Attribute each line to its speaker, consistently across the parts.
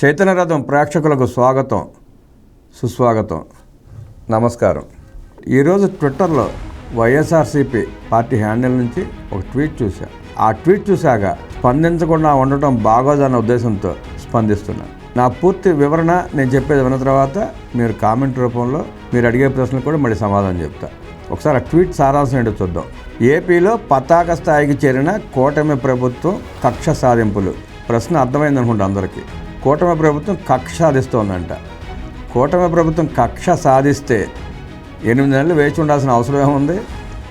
Speaker 1: చైతన్య రథం ప్రేక్షకులకు స్వాగతం, సుస్వాగతం, నమస్కారం. ఈరోజు ట్విట్టర్లో వైఎస్ఆర్సీపీ పార్టీ హ్యాండిల్ నుంచి ఒక ట్వీట్ చూశా. ఆ ట్వీట్ చూశాక స్పందించకుండా ఉండటం బాగోదన్న ఉద్దేశంతో స్పందిస్తున్నాను. నా పూర్తి వివరణ నేను చెప్పేది విన్న తర్వాత మీరు కామెంట్ రూపంలో మీరు అడిగే ప్రశ్నలు కూడా మళ్ళీ సమాధానం చెప్తా. ఒకసారి ఆ ట్వీట్ సారాంశం ఏంటో చూద్దాం. ఏపీలో పతాక స్థాయికి చేరిన కూటమి ప్రభుత్వం కక్ష సాధింపులు. ప్రశ్న అర్థమైంది అనుకుంటా అందరికీ. కూటమి ప్రభుత్వం కక్ష సాధిస్తోందంట. కూటమి ప్రభుత్వం కక్ష సాధిస్తే 8 నెలలు వేచి ఉండాల్సిన అవసరం ఏముంది?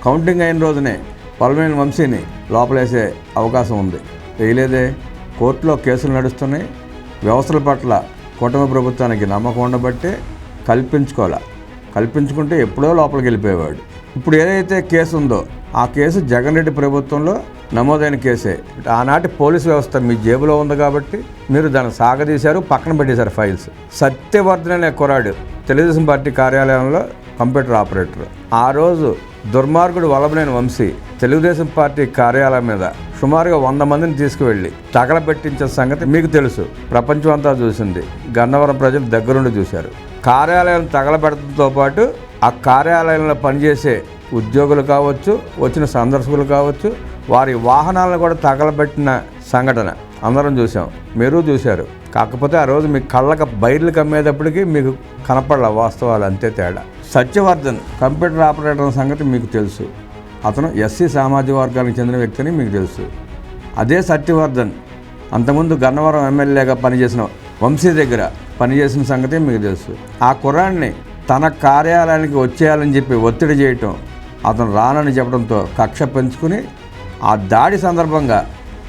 Speaker 1: కౌంటింగ్ అయిన రోజునే వల్లభనేని వంశీని లోపలేసే అవకాశం ఉంది. వేయలేదే. కోర్టులో కేసులు నడుస్తున్నాయి. వ్యవస్థల పట్ల కూటమి ప్రభుత్వానికి నమ్మకం ఉండబట్టే కల్పించుకుంటే ఎప్పుడో లోపలికి వెళ్ళిపోయేవాడు. ఇప్పుడు ఏదైతే కేసు ఉందో ఆ కేసు జగన్ రెడ్డి ప్రభుత్వంలో నమోదైన కేసే. ఆనాటి పోలీసు వ్యవస్థ మీ జేబులో ఉంది కాబట్టి మీరు దాన్ని సాగదీశారు, పక్కన పెట్టేశారు ఫైల్స్. సత్యవర్ధన్ అనే కుర్రాడు తెలుగుదేశం పార్టీ కార్యాలయంలో కంప్యూటర్ ఆపరేటర్. ఆ రోజు దుర్మార్గుడు వల్లభనేని వంశీ తెలుగుదేశం పార్టీ కార్యాలయం మీద సుమారుగా 100 మందిని తీసుకువెళ్ళి తగలబెట్టించే సంగతి మీకు తెలుసు. ప్రపంచం అంతా చూసింది. గన్నవరం ప్రజలు దగ్గరుండి చూశారు. కార్యాలయం తగలబెట్టడంతో పాటు ఆ కార్యాలయంలో పనిచేసే ఉద్యోగులు కావచ్చు, వచ్చిన సందర్శకులు కావచ్చు, వారి వాహనాలను కూడా తగలబెట్టిన సంఘటన అందరం చూసాం, మీరు చూశారు. కాకపోతే ఆ రోజు మీ కళ్ళకు బైర్లు కమ్మేటప్పటికీ మీకు కనపడాల వాస్తవాలు, అంతే తేడా. సత్యవర్ధన్ కంప్యూటర్ ఆపరేటర్ సంగతి మీకు తెలుసు. అతను ఎస్సీ సామాజిక వర్గానికి చెందిన వ్యక్తిని మీకు తెలుసు. అదే సత్యవర్ధన్ అంతకుముందు గన్నవరం ఎమ్మెల్యేగా పనిచేసిన వంశీ దగ్గర పనిచేసిన సంగతి మీకు తెలుసు. ఆ కుర్రాడిని తన కార్యాలయానికి వచ్చేయాలని చెప్పి ఒత్తిడి చేయటం, అతను రానని చెప్పడంతో కక్ష పెంచుకుని ఆ దాడి సందర్భంగా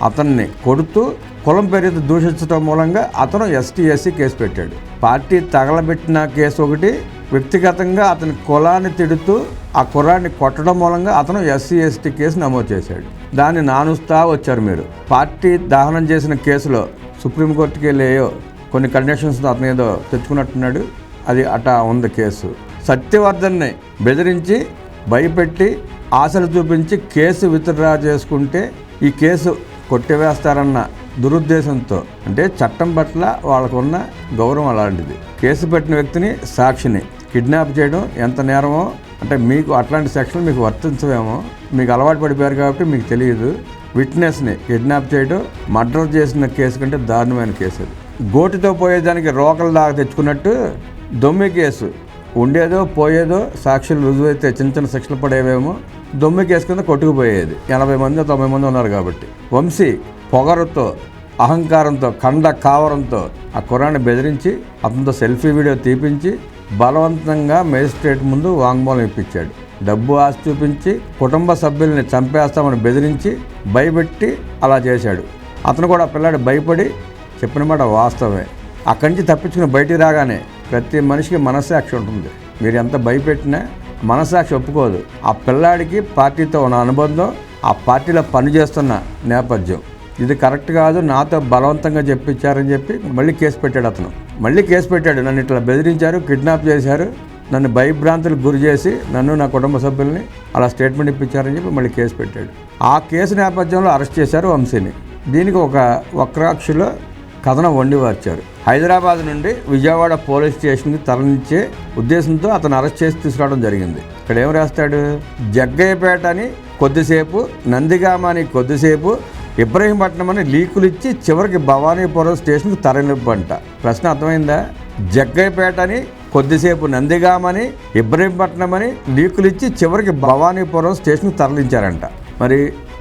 Speaker 1: అతన్ని కొడుతూ కులం పేరుతో దూషించడం మూలంగా అతను ఎస్సీ కేసు పెట్టాడు. పార్టీ తగలబెట్టిన కేసు ఒకటి, వ్యక్తిగతంగా అతని కులాన్ని తిడుతూ ఆ కుర్రాన్ని కొట్టడం మూలంగా అతను ఎస్సీ కేసు నమోదు చేశాడు. దాన్ని నానుస్తా వచ్చారు మీరు. పార్టీ దహనం చేసిన కేసులో సుప్రీంకోర్టుకి వెళ్ళేయో కొన్ని కండిషన్స్తో అతను ఏదో తెచ్చుకున్నట్టున్నాడు. అది అటా ఉంది కేసు. సత్యవర్ధన్ని బెదిరించి భయపెట్టి ఆశలు చూపించి కేసు విత్డ్రా చేసుకుంటే ఈ కేసు కొట్టివేస్తారన్న దురుద్దేశంతో, అంటే చట్టం పట్ల వాళ్ళకున్న గౌరవం అలాంటిది. కేసు పెట్టిన వ్యక్తిని, సాక్షిని కిడ్నాప్ చేయడం ఎంత నేరమో, అంటే మీకు అట్లాంటి సెక్షన్లు మీకు వర్తించవేమో, మీకు అలవాటు పడిపోయారు కాబట్టి మీకు తెలియదు. విట్నెస్ని కిడ్నాప్ చేయడం మర్డర్ చేసిన కేసు కంటే దారుణమైన కేసు అది. గోటితో పోయేదానికి రోకలు దాకా తెచ్చుకున్నట్టు దొమ్మి కేసు ఉండేదో పోయేదో, సాక్షులు రుజువైతే చిన్న శిక్షలు పడేవేమో, దొమ్మి కేసు కింద కొట్టుకుపోయేది. 80 మంది 90 మంది ఉన్నారు కాబట్టి. వంశీ పొగరుతో, అహంకారంతో, కండ కావరంతో ఆ కుర్రాన్ని బెదిరించి అతనితో సెల్ఫీ వీడియో తీపించి బలవంతంగా మేజిస్ట్రేట్ ముందు వాంగ్మూలం ఇప్పించాడు. డబ్బు ఆశ చూపించి కుటుంబ సభ్యుల్ని చంపేస్తామని బెదిరించి భయపెట్టి అలా చేశాడు. అతను కూడా పిల్లాడు భయపడి చెప్పిన మాట వాస్తవమే. అక్కడి నుంచి తప్పించుకుని బయటికి రాగానే ప్రతి మనిషికి మనస్సాక్షి ఉంటుంది. మీరు ఎంత భయపెట్టినా మనస్సాక్షి ఒప్పుకోదు. ఆ పిల్లాడికి పార్టీతో ఉన్న అనుబంధం, ఆ పార్టీలో పనిచేస్తున్న నేపథ్యం, ఇది కరెక్ట్ కాదు, నాతో బలవంతంగా చెప్పించారని చెప్పి మళ్ళీ కేసు పెట్టాడు. అతను మళ్ళీ కేసు పెట్టాడు. నన్ను ఇట్లా బెదిరించారు, కిడ్నాప్ చేశారు, నన్ను భయభ్రాంతులకు గురి చేసి నన్ను, నా కుటుంబ సభ్యుల్ని అలా స్టేట్మెంట్ ఇప్పించారని చెప్పి మళ్ళీ కేసు పెట్టాడు. ఆ కేసు నేపథ్యంలో అరెస్ట్ చేశారు వంశీని. దీనికి ఒక వక్రాక్షిలో కథనం వండి వచ్చారు. హైదరాబాద్ నుండి విజయవాడ పోలీస్ స్టేషన్కి తరలించే ఉద్దేశంతో అతను అరెస్ట్ చేసి తీసుకురావడం జరిగింది. ఇక్కడ ఏం రాస్తాడు? జగ్గయ్యపేట అని కొద్దిసేపు, నందిగామ అని కొద్దిసేపు, ఇబ్రహీంపట్నం అని లీకులు ఇచ్చి చివరికి భవానీపురం స్టేషన్కి తరలింపంట. ప్రశ్న అర్థమైందా? జగ్గయ్యపేట అని కొద్దిసేపు, నందిగామని, ఇబ్రహీంపట్నం అని లీకులు ఇచ్చి చివరికి భవానీపురం స్టేషన్కి తరలించారంట. మరి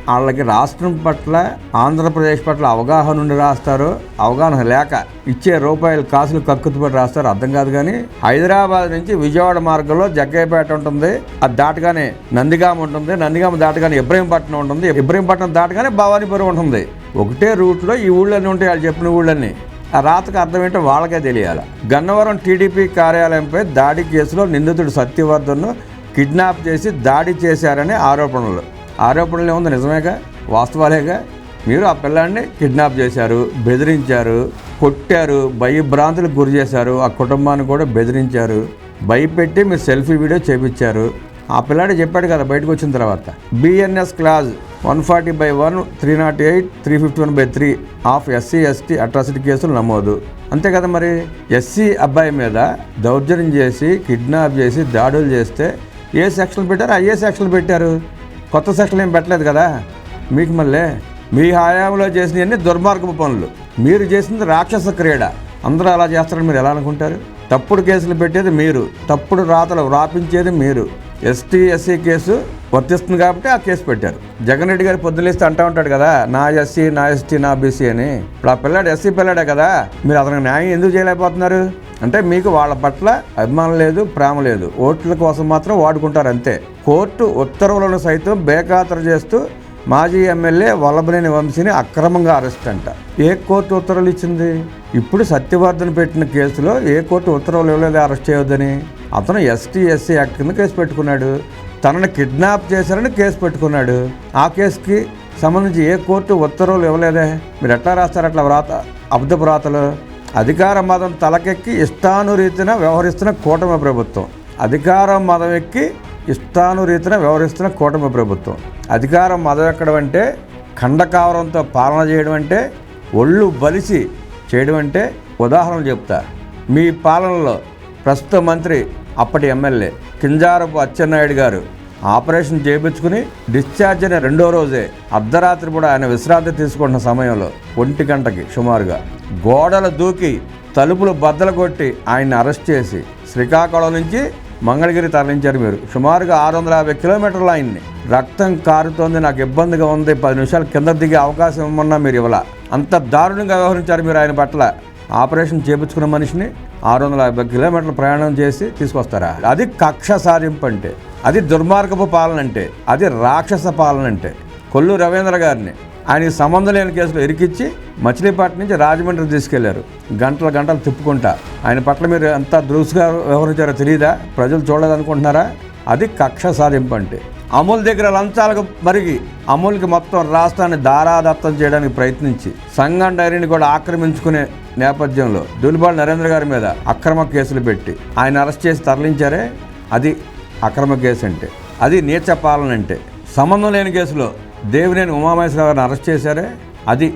Speaker 1: వాళ్ళకి రాష్ట్రం పట్ల, ఆంధ్రప్రదేశ్ పట్ల అవగాహన ఉండి రాస్తారో, అవగాహన లేక ఇచ్చే రూపాయలు కాసులు కక్కుతుపడి రాస్తారో అర్థం కాదు. కానీ హైదరాబాద్ నుంచి విజయవాడ మార్గంలో జగ్గయ్యపేట ఉంటుంది, అది దాటగానే నందిగామ ఉంటుంది, నందిగామ దాటగానే ఇబ్రహీంపట్నం ఉంటుంది, ఇబ్రహీంపట్నం దాటగానే భవానీపురం ఉంటుంది. ఒకటే రూట్లో ఈ ఊళ్ళన్నీ ఉంటాయి, వాళ్ళు చెప్పిన ఊళ్ళన్నీ. ఆ రాతకు అర్థం ఏంటో వాళ్ళకే తెలియాలి. గన్నవరం టీడీపీ కార్యాలయంపై దాడి కేసులో నిందితుడు సత్యవర్ధన్ను కిడ్నాప్ చేసి దాడి చేశారనే ఆరోపణలు ఏముంది? నిజమేగా, వాస్తవాలేగా. మీరు ఆ పిల్లాడిని కిడ్నాప్ చేశారు, బెదిరించారు, కొట్టారు, భయభ్రాంతులకు గురి చేశారు, ఆ కుటుంబాన్ని కూడా బెదిరించారు, భయపెట్టి మీరు సెల్ఫీ వీడియో చేపించారు. ఆ పిల్లాడు చెప్పాడు కదా బయటకు వచ్చిన తర్వాత, BNS clause 140/1, 308, 351/3 of SC/ST atrocity కేసులు నమోదు. అంతే కదా మరి. ఎస్సీ అబ్బాయి మీద దౌర్జన్యం చేసి కిడ్నాప్ చేసి దాడులు చేస్తే ఏ సెక్షన్లు పెట్టారు? ఏ సెక్షన్లు పెట్టారు? కొత్త సెక్షన్లు ఏం పెట్టలేదు కదా. మీకు మళ్ళీ మీ హయాంలో చేసినవన్నీ దుర్మార్గపు పనులు. మీరు చేసింది రాక్షస క్రీడ. అందరూ అలా చేస్తారని మీరు ఎలా అనుకుంటారు? తప్పుడు కేసులు పెట్టేది మీరు, తప్పుడు రాతలు వ్రాపించేది మీరు. ST/SC కేసు వర్తిస్తుంది కాబట్టి ఆ కేసు పెట్టారు. జగన్ రెడ్డి గారు పొద్దులేస్తే అంటూ ఉంటాడు కదా, నా SC, నా ST, నా BC అని. ఇప్పుడు ఆ పిల్లాడు SC పిల్లాడే కదా, మీరు అతనికి న్యాయం ఎందుకు చేయలేకపోతున్నారు? అంటే మీకు వాళ్ళ పట్ల అభిమానం లేదు, ప్రేమ లేదు. ఓట్ల కోసం మాత్రం వాడుకుంటారు అంతే. కోర్టు ఉత్తర్వులను సైతం బేఖాతరు చేస్తూ మాజీ ఎమ్మెల్యే వల్లభనేని వంశీని అక్రమంగా అరెస్ట్ అంట. ఏ కోర్టు ఉత్తర్వులు ఇచ్చింది? ఇప్పుడు సత్యవర్ధన్ పెట్టిన కేసులో ఏ కోర్టు ఉత్తర్వులు ఇవ్వలేదు అరెస్ట్ చేయొద్దని. అతను ST/SC యాక్ట్ కింద కేసు పెట్టుకున్నాడు. తనని కిడ్నాప్ చేశారని కేసు పెట్టుకున్నాడు. ఆ కేసుకి సంబంధించి ఏ కోర్టు ఉత్తర్వులు ఇవ్వలేదే. మీరు ఎట్లా రాస్తారు అట్లా అబద్ధపు వ్రాతలు? అధికార మదం తలకెక్కి ఇష్టానురీతిన వ్యవహరిస్తున్న కూటమి ప్రభుత్వం. అధికారం మదం ఎక్కి ఇష్టానురీతిన వ్యవహరిస్తున్న కూటమి ప్రభుత్వం. అధికారం మదం ఎక్కడం అంటే, ఖండకావరంతో పాలన చేయడం అంటే, ఒళ్ళు బలిసి చేయడం అంటే. ఉదాహరణలు చెప్తా. మీ పాలనలో ప్రస్తుత మంత్రి, అప్పటి ఎమ్మెల్యే కింజారపు అచ్చెన్నాయుడు గారు ఆపరేషన్ చేయించుకుని డిశ్చార్జ్ అయిన 2వ రోజే అర్ధరాత్రి కూడా ఆయన విశ్రాంతి తీసుకుంటున్న సమయంలో 1 గంటకి సుమారుగా గోడలు దూకి తలుపులు బద్దలు కొట్టి ఆయన్ని అరెస్ట్ చేసి శ్రీకాకుళం నుంచి మంగళగిరి తరలించారు మీరు. సుమారుగా 650 కిలోమీటర్లు ఆయన్ని. రక్తం కారుతోంది, నాకు ఇబ్బందిగా ఉంది, 10 నిమిషాలు కింద దిగే అవకాశం ఇవ్వమన్నా మీరు ఇవ్వాల. అంత దారుణంగా వ్యవహరించారు మీరు ఆయన పట్ల. ఆపరేషన్ చేయించుకున్న మనిషిని 650 కిలోమీటర్ల ప్రయాణం చేసి తీసుకొస్తారా? అది కక్ష సాధింపు అంటే, అది దుర్మార్గపు పాలన అంటే, అది రాక్షస పాలన అంటే. కొల్లు రవీంద్ర గారిని ఆయనకి సంబంధం లేని కేసులో ఇరికిచ్చి మచిలీపట్నం నుంచి రాజమండ్రి తీసుకెళ్లారు. గంటలు తిప్పుకుంటా. ఆయన పట్ల మీరు ఎంత దురుసుగా వ్యవహరించారో తెలియదా? ప్రజలు చూడలేదనుకుంటున్నారా? అది కక్ష సాధింపు అంటే. అమూల్ దగ్గర లంచాలకు మరిగి అమూల్కి మొత్తం రాష్ట్రాన్ని దారాదత్తం చేయడానికి ప్రయత్నించి సంఘం డైరీని కూడా ఆక్రమించుకునే నేపథ్యంలో దులిబాల్ నరేంద్ర గారి మీద అక్రమ కేసులు పెట్టి ఆయన అరెస్ట్ చేసి తరలించారే, అది అక్రమ కేసు అంటే. అది నీచ పాలన అంటే. సంబంధం లేని కేసులో దేవినేని ఉమామహేశ్వర గారిని అరెస్ట్ చేశారే, అది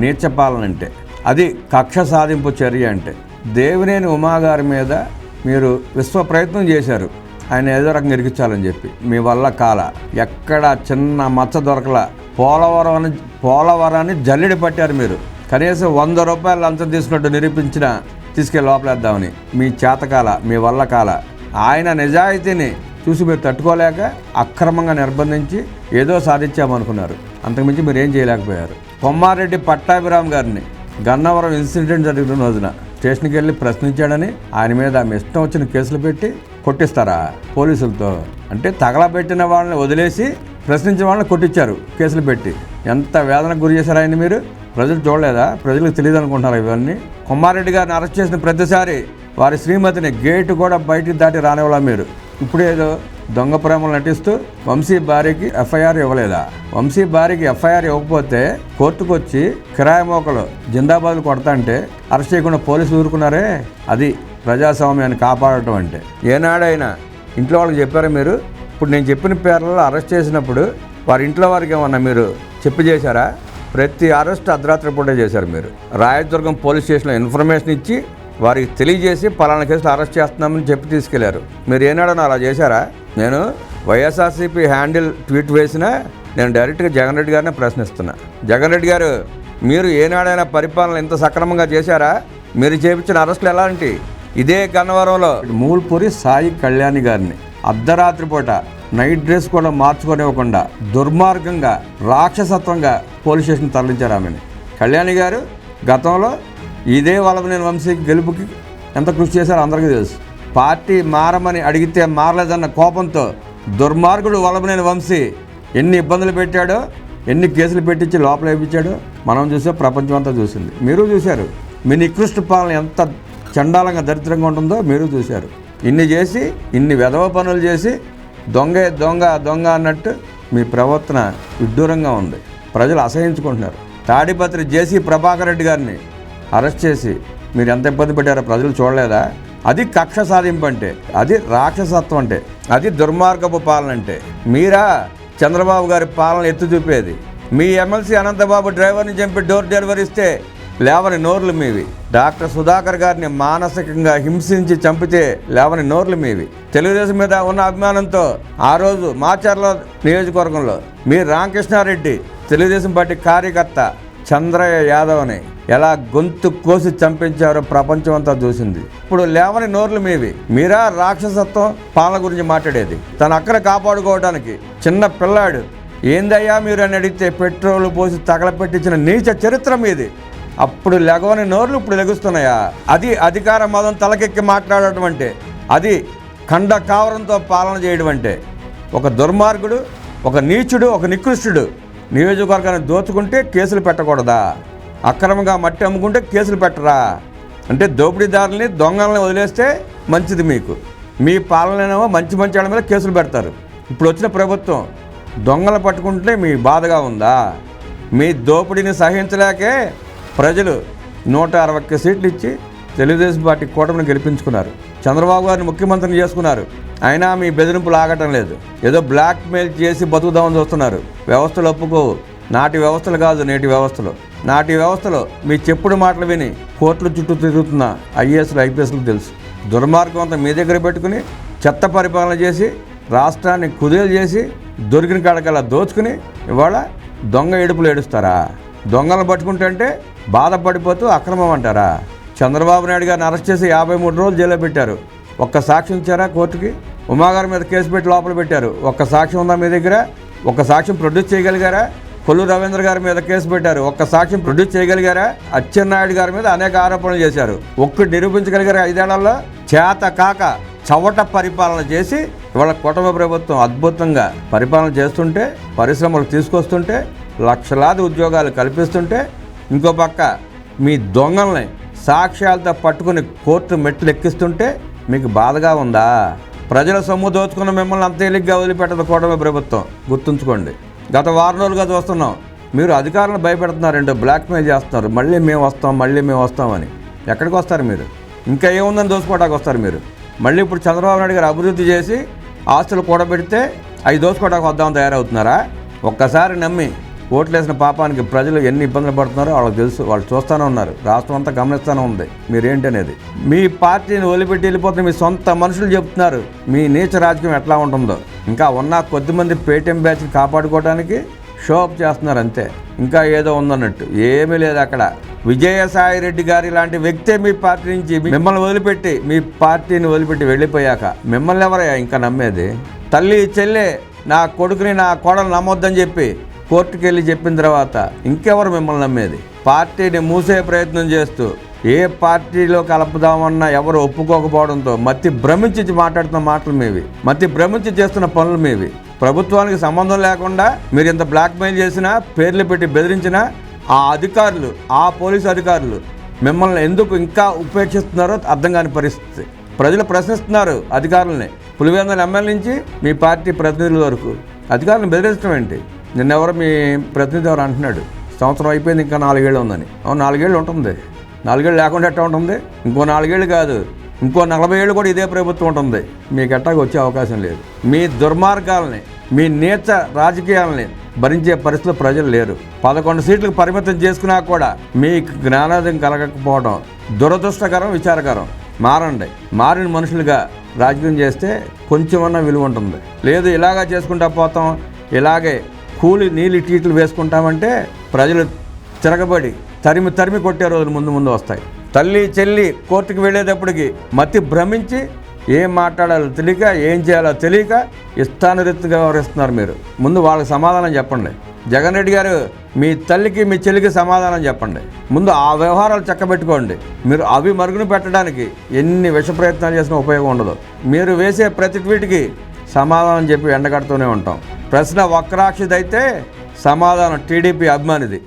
Speaker 1: నీచ పాలన అంటే. అది కక్ష సాధింపు చర్య అంటే. దేవినేని ఉమా గారి మీద మీరు విశ్వ ప్రయత్నం చేశారు ఆయన ఏదో రకంగా ఇరికించాలని చెప్పి. మీ వల్ల కాల. ఎక్కడ చిన్న మచ్చ దొరకలా. పోలవరాన్ని జల్లెడి పట్టారు మీరు. కనీసం 100 రూపాయలు లంచం తీసుకున్నట్టు నిరూపించిన తీసుకెళ్ళి లోపలేద్దామని. మీ చేతకాల, మీ వల్ల కాల. ఆయన నిజాయితీని చూసి మీరు తట్టుకోలేక అక్రమంగా నిర్బంధించి ఏదో సాధించామనుకున్నారు. అంతకుమించి మీరు ఏం చేయలేకపోయారు. కొమ్మారెడ్డి పట్టాభిరామ్ గారిని గన్నవరం ఇన్సిడెంట్ జరిగిన రోజున స్టేషన్కి వెళ్ళి ప్రశ్నించాడని ఆయన మీద మీ ఇష్టం వచ్చిన కేసులు పెట్టి కొట్టిస్తారా పోలీసులతో? అంటే తగలబెట్టిన వాళ్ళని వదిలేసి ప్రశ్నించిన వాళ్ళని కొట్టించారు కేసులు పెట్టి. ఎంత వేదనకు గురి చేశారు ఆయన మీరు? ప్రజలు చూడలేదా? ప్రజలకు తెలియదు అనుకుంటున్నారు ఇవన్నీ? కొమ్మారెడ్డి గారిని అరెస్ట్ చేసిన ప్రతిసారి వారి శ్రీమతిని గేటు కూడా బయటికి దాటి రానివ్వాలా మీరు? ఇప్పుడేదో దొంగ ప్రేమలు నటిస్తూ వంశీ భార్యకి FIR ఇవ్వలేదా? వంశీ భార్యకి FIR ఇవ్వకపోతే కోర్టుకు వచ్చి కిరాయి మోకలు జిందాబాదులు కొడతా అంటే అరెస్ట్ చేయకుండా పోలీసులు ఊరుకున్నారే, అది ప్రజాస్వామ్యాన్ని కాపాడటం అంటే. ఏనాడైనా ఇంట్లో వాళ్ళకి చెప్పారా మీరు? ఇప్పుడు నేను చెప్పిన పేర్లలో అరెస్ట్ చేసినప్పుడు వారి ఇంట్లో వారికి ఏమన్నా మీరు చెప్పి చేశారా? ప్రతి అరెస్ట్ అర్ధరాత్రి పూటే చేశారు మీరు. రాయదుర్గం పోలీస్ స్టేషన్లో ఇన్ఫర్మేషన్ ఇచ్చి వారికి తెలియజేసి పలానా కేసులో అరెస్ట్ చేస్తున్నామని చెప్పి తీసుకెళ్లారు. మీరు ఏనాడన్నా అలా చేశారా? నేను వైఎస్ఆర్సీపీ హ్యాండిల్ ట్వీట్ వేసినా నేను డైరెక్ట్గా జగన్ రెడ్డి గారిని ప్రశ్నిస్తున్నా. జగన్ రెడ్డి గారు, మీరు ఏనాడైనా పరిపాలన ఇంత సక్రమంగా చేశారా? మీరు చేయించిన అరెస్టులు ఎలాంటి? ఇదే గన్నవరంలో మూల్పూరి సాయి కళ్యాణి గారిని అర్ధరాత్రి పూట నైట్ డ్రెస్ కూడా మార్చుకోనివ్వకుండా దుర్మార్గంగా రాక్షసత్వంగా పోలీస్ స్టేషన్ తరలించారు ఆమెని. కళ్యాణి గారు గతంలో ఇదే వల్లభనేని వంశీ గెలుపుకి ఎంత కృషి చేశారో అందరికీ తెలుసు. పార్టీ మారమని అడిగితే మారలేదన్న కోపంతో దుర్మార్గుడు వల్లభనేని వంశీ ఎన్ని ఇబ్బందులు పెట్టాడో, ఎన్ని కేసులు పెట్టించి లోపల వేయించాడో మనం చూసే, ప్రపంచం అంతా చూసింది. మీరు చూశారు. మీ నికృష్ట పాలన ఎంత చండాలంగా దరిద్రంగా ఉంటుందో మీరు చూశారు. ఇన్ని చేసి, ఇన్ని వెధవ పనులు చేసి దొంగే దొంగ దొంగ అన్నట్టు మీ ప్రవర్తన విడ్డూరంగా ఉంది. ప్రజలు అసహించుకుంటున్నారు. తాడిపత్రి జేసీ ప్రభాకర్ రెడ్డి గారిని అరెస్ట్ చేసి మీరు ఎంత ఇబ్బంది పెట్టారో ప్రజలు చూడలేదా? అది కక్ష సాధింపు అంటే, అది రాక్షసత్వం అంటే, అది దుర్మార్గపు పాలన అంటే. మీరా చంద్రబాబు గారి పాలన ఎత్తు చూపేది. మీ ఎమ్మెల్సీ అనంతబాబు డ్రైవర్ని చంపి డోర్ డెలివరీ ఇస్తే లేవని నోర్లు మీవి. డాక్టర్ సుధాకర్ గారిని మానసికంగా హింసించి చంపితే లేవని నోర్లు మీవి. తెలుగుదేశం మీద ఉన్న అభిమానంతో ఆ రోజు మాచర్ల నియోజకవర్గంలో మీ రామకృష్ణారెడ్డి తెలుగుదేశం పార్టీ కార్యకర్త చంద్రయ్య యాదవ్ని ఎలా గొంతు కోసి చంపించారో ప్రపంచం అంతా చూసింది. ఇప్పుడు లేవని నోర్లు మీవి. మీరా రాక్షసత్వం పాలన గురించి మాట్లాడేది? తన అక్కను కాపాడుకోవడానికి చిన్న పిల్లాడు ఏందయ్యా మీరు అని అడిగితే పెట్రోల్ పోసి తగలపెట్టించిన నీచ చరిత్ర మీది. అప్పుడు లెగవని నోర్లు ఇప్పుడు లెగుస్తున్నాయా? అది అధికార మదం తలకెక్కి మాట్లాడటం అంటే, అది ఖండ కావరంతో పాలన చేయడం అంటే. ఒక దుర్మార్గుడు, ఒక నీచుడు, ఒక నికృష్టుడు నియోజకవర్గాన్ని దోచుకుంటే కేసులు పెట్టకూడదా? అక్రమంగా మట్టి అమ్ముకుంటే కేసులు పెట్టరా? అంటే దోపిడీదారుల్ని దొంగలని వదిలేస్తే మంచిది మీకు. మీ పాలనేమో మంచి మంచి వాళ్ళ మీద కేసులు పెడతారు. ఇప్పుడు వచ్చిన ప్రభుత్వం దొంగలు పట్టుకుంటే మీ బాధగా ఉందా? మీ దోపిడీని సహించలేకే ప్రజలు 161 సీట్లు ఇచ్చి తెలుగుదేశం పార్టీ కూటమిని గెలిపించుకున్నారు. చంద్రబాబు గారిని ముఖ్యమంత్రిని చేసుకున్నారు. అయినా మీ బెదిరింపులు ఆగటం లేదు. ఏదో బ్లాక్ మెయిల్ చేసి బతుకుదామని చూస్తున్నారు. వ్యవస్థలు ఒప్పుకోవు. నాటి వ్యవస్థలు కాదు నేటి వ్యవస్థలు. నాటి వ్యవస్థలో మీ చెప్పుడు మాటలు విని కోర్టుల చుట్టూ తిరుగుతున్న ఐఏఎస్లు ఐపీఎస్లు తెలుసు. దుర్మార్గం అంతా మీ దగ్గర పెట్టుకుని చెత్త పరిపాలన చేసి రాష్ట్రాన్ని కుదేలు చేసి దొరికిన కాడకల్లా దోచుకుని ఇవాళ దొంగ ఏడుపులు ఏడుస్తారా? దొంగలను పట్టుకుంటే బాధపడిపోతూ అక్రమం అంటారా? చంద్రబాబు నాయుడు గారిని అరెస్ట్ చేసి 53 రోజులు జైల్లో పెట్టారు. ఒక్క సాక్ష్యం ఇచ్చారా కోర్టుకి? ఉమాగారి మీద కేసు పెట్టి లోపల పెట్టారు. ఒక్క సాక్ష్యం ఉందా మీ దగ్గర? ఒక్క సాక్ష్యం ప్రొడ్యూస్ చేయగలిగారా? కొల్లు రవీంద్ర గారి మీద కేసు పెట్టారు. ఒక్క సాక్ష్యం ప్రొడ్యూస్ చేయగలిగారా? అచ్చెన్నాయుడు గారి మీద అనేక ఆరోపణలు చేశారు. ఒక్కటి నిరూపించగలిగారా? 5 ఏళ్లలో చేత కాక చవట పరిపాలన చేసి ఇవాళ కూటమి ప్రభుత్వం అద్భుతంగా పరిపాలన చేస్తుంటే, పరిశ్రమలు తీసుకొస్తుంటే, లక్షలాది ఉద్యోగాలు కల్పిస్తుంటే, ఇంకో పక్క మీ దొంగల్ని సాక్ష్యాలతో పట్టుకుని కోర్టు మెట్లు ఎక్కిస్తుంటే మీకు బాధగా ఉందా? ప్రజల సొమ్ము దోచుకున్న మిమ్మల్ని అంత తేలిగ్గా వదిలిపెట్టదు కూటమి ప్రభుత్వం. గుర్తుంచుకోండి. గత వారం రోజులుగా చూస్తున్నాం. మీరు అధికారులను భయపెడుతున్నారంటే బ్లాక్మెయిల్ చేస్తున్నారు. మళ్ళీ మేము వస్తామని. ఎక్కడికి వస్తారు మీరు? ఇంకా ఏముందని దోచుకోవడానికి వస్తారు మీరు. మళ్ళీ ఇప్పుడు చంద్రబాబు నాయుడు గారు అభివృద్ధి చేసి ఆస్తులు కూడబెడితే అవి దోచుకోవడానికి వద్దామని తయారవుతున్నారా? ఒక్కసారి నమ్మి ఓట్లేసిన పాపానికి ప్రజలు ఎన్ని ఇబ్బందులు పడుతున్నారో వాళ్ళకి తెలుసు. వాళ్ళు చూస్తూనే ఉన్నారు. రాష్ట్రం అంతా గమనిస్తూనే ఉంది మీరేంటి అనేది. మీ పార్టీని వదిలిపెట్టి వెళ్ళిపోతున్న మీ సొంత మనుషులు చెప్తున్నారు మీ నీచ రాజకీయం ఎట్లా ఉంటుందో. ఇంకా ఉన్న కొద్దిమంది పేటీఎం బ్యాచ్ని కాపాడుకోవడానికి షో అప్ చేస్తున్నారు అంతే. ఇంకా ఏదో ఉందన్నట్టు ఏమీ లేదు అక్కడ. విజయసాయిరెడ్డి గారి లాంటి వ్యక్తే మీ పార్టీ నుంచి మిమ్మల్ని వదిలిపెట్టి, మీ పార్టీని వదిలిపెట్టి వెళ్ళిపోయాక మిమ్మల్ని ఎవరయ్యా ఇంకా నమ్మేది? తల్లి చెల్లె నా కొడుకుని నా కోడలు నమ్మొద్దని చెప్పి కోర్టుకు వెళ్ళి చెప్పిన తర్వాత ఇంకెవరు మిమ్మల్ని నమ్మేది? పార్టీని మూసే ప్రయత్నం చేస్తూ ఏ పార్టీలో కలుపుదామన్నా ఎవరు ఒప్పుకోకపోవడంతో మతి భ్రమించి మాట్లాడుతున్న మాటలు మీవి. మతి భ్రమించి చేస్తున్న పనులు మీవి. ప్రభుత్వానికి సంబంధం లేకుండా మీరు ఇంత బ్లాక్మెయిల్ చేసినా, పేర్లు పెట్టి బెదిరించినా ఆ అధికారులు, ఆ పోలీసు అధికారులు మిమ్మల్ని ఎందుకు ఇంకా ఉపేక్షిస్తున్నారో అర్థం కాని పరిస్థితి. ప్రజలు ప్రశ్నిస్తున్నారు అధికారులని. పులివెందుల ఎమ్మెల్యే నుంచి మీ పార్టీ ప్రతినిధుల వరకు అధికారులను బెదిరించడం ఏంటి? నిన్నెవరో మీ ప్రతినిధి ఎవరు అంటున్నాడు సంవత్సరం అయిపోయింది ఇంకా 4 ఏళ్ళు ఉందని. 4 ఏళ్ళు ఉంటుంది. 4 ఏళ్ళు లేకుండా ఎట్టా ఉంటుంది? ఇంకో 4 ఏళ్ళు కాదు, ఇంకో 40 ఏళ్ళు కూడా ఇదే ప్రభుత్వం ఉంటుంది. మీకు ఎట్టాగా వచ్చే అవకాశం లేదు. మీ దుర్మార్గాలని, మీ నీచ రాజకీయాలని భరించే పరిస్థితులు ప్రజలు లేరు. 11 సీట్లకు పరిమితం చేసుకున్నా కూడా మీకు జ్ఞానోదయం కలగకపోవడం దురదృష్టకరం, విచారకరం. మారండి. మారిన మనుషులుగా రాజకీయం చేస్తే కొంచెమన్నా విలువ ఉంటుంది. లేదు ఇలాగా చేసుకుంటా పోతాం, ఇలాగే కూలి నీళ్ళు టీట్లు వేసుకుంటామంటే ప్రజలు తిరగబడి తరిమి కొట్టే రోజులు ముందు వస్తాయి. తల్లి చెల్లి కోర్టుకు వెళ్ళేటప్పటికి మతి భ్రమించి ఏం మాట్లాడాలో తెలియక, ఏం చేయాలో తెలియక ఇష్టానురీతిగా వ్యవహరిస్తున్నారు మీరు. ముందు వాళ్ళకి సమాధానం చెప్పండి. జగన్ రెడ్డి గారు మీ తల్లికి మీ చెల్లికి సమాధానం చెప్పండి. ముందు ఆ వ్యవహారాలు చక్కబెట్టుకోండి. మీరు అవి మరుగున పెట్టడానికి ఎన్ని విష ప్రయత్నాలు చేసినా ఉపయోగం ఉండదు. మీరు వేసే ప్రతి ట్వీట్కి సమాధానం చెప్పి ఎండగడుతూనే ఉంటాం. ప్రశ్న వక్రాక్షిదైతే సమాధానం టీడీపీ అభిమానిది.